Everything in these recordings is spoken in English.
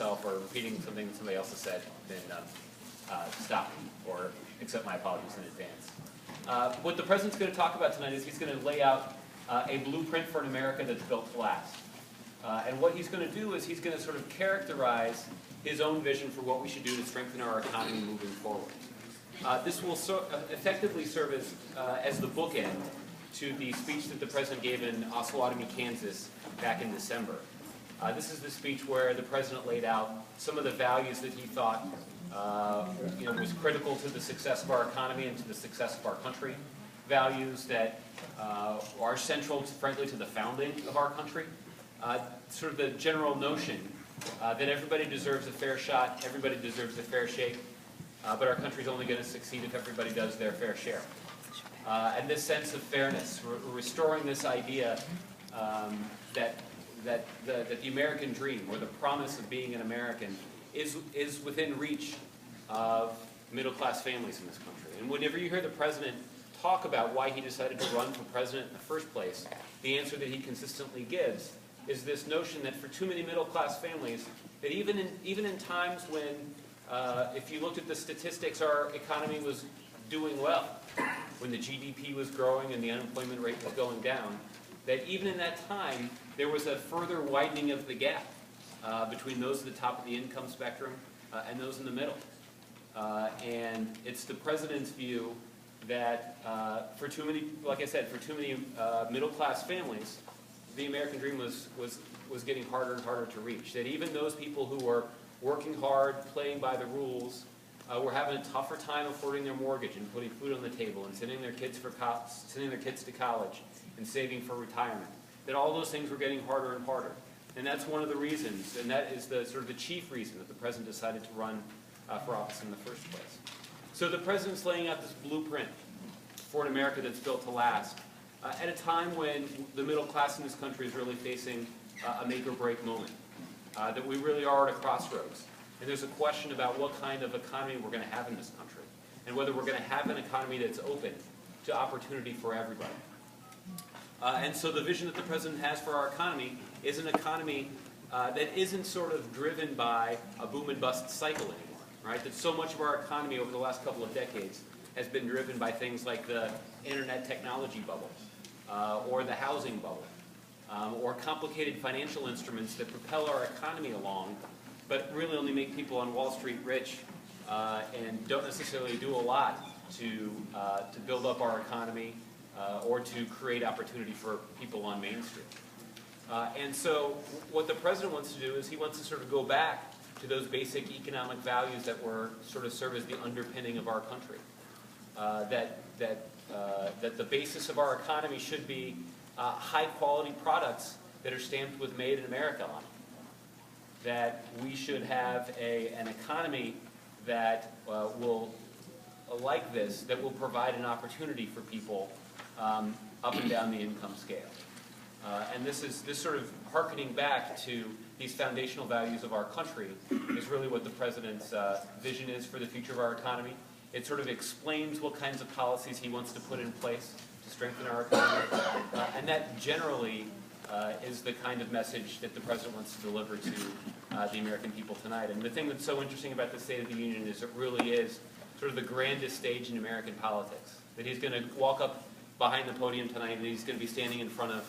myself or repeating something that somebody else has said, then stop me or accept my apologies in advance. What the President's going to talk about tonight is he's going to lay out a blueprint for an America that's built to last. And what he's going to do is he's going to sort of characterize his own vision for what we should do to strengthen our economy moving forward. This will effectively serve as the bookend to the speech that the President gave in Osawatomie, Kansas back in December. This is the speech where the President laid out some of the values that he thought was critical to the success of our economy and to the success of our country. Values that are central, frankly, to the founding of our country. Sort of the general notion that everybody deserves a fair shot, everybody deserves a fair shake, but our country's only going to succeed if everybody does their fair share. And this sense of fairness, restoring this idea that the American dream, or the promise of being an American, is within reach of middle-class families in this country. And whenever you hear the President talk about why he decided to run for President in the first place, the answer that he consistently gives is this notion that for too many middle-class families, that even in times when, if you looked at the statistics, our economy was doing well, when the GDP was growing and the unemployment rate was going down, that even in that time, there was a further widening of the gap between those at the top of the income spectrum and those in the middle. And it's the President's view that for too many, like I said, for too many middle-class families, the American dream was getting harder and harder to reach. That even those people who were working hard, playing by the rules, were having a tougher time affording their mortgage and putting food on the table and sending their kids to college and saving for retirement. That all those things were getting harder and harder. And that's one of the reasons, and that is the sort of the chief reason that the President decided to run for office in the first place. So the President's laying out this blueprint for an America that's built to last at a time when the middle class in this country is really facing a make or break moment. That we really are at a crossroads. And there's a question about what kind of economy we're going to have in this country, and whether we're going to have an economy that's open to opportunity for everybody. And so the vision that the President has for our economy is an economy that isn't sort of driven by a boom and bust cycle anymore, right? That so much of our economy over the last couple of decades has been driven by things like the internet technology bubble, or the housing bubble, or complicated financial instruments that propel our economy along, but really only make people on Wall Street rich and don't necessarily do a lot to build up our economy or to create opportunity for people on Main Street. And so what the President wants to do is he wants to sort of go back to those basic economic values that were sort of serve as the underpinning of our country. That the basis of our economy should be high-quality products that are stamped with Made in America on them. That we should have an economy that will, like this, that will provide an opportunity for people up and down the income scale. And this sort of hearkening back to these foundational values of our country is really what the President's vision is for the future of our economy. It sort of explains what kinds of policies he wants to put in place to strengthen our economy. And that generally is the kind of message that the President wants to deliver to the American people tonight. And the thing that's so interesting about the State of the Union is it really is sort of the grandest stage in American politics. That he's going to walk up behind the podium tonight and he's going to be standing in front of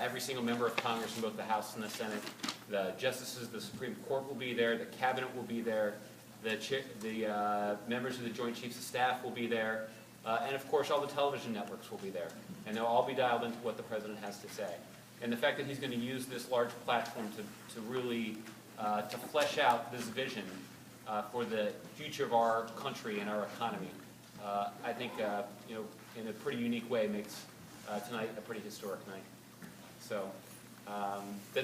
every single member of Congress in both the House and the Senate. The justices of the Supreme Court will be there, the Cabinet will be there, the members of the Joint Chiefs of Staff will be there, and of course all the television networks will be there. And they'll all be dialed into what the President has to say. And the fact that he's going to use this large platform to really to flesh out this vision for the future of our country and our economy, I think in a pretty unique way makes tonight a pretty historic night. So that's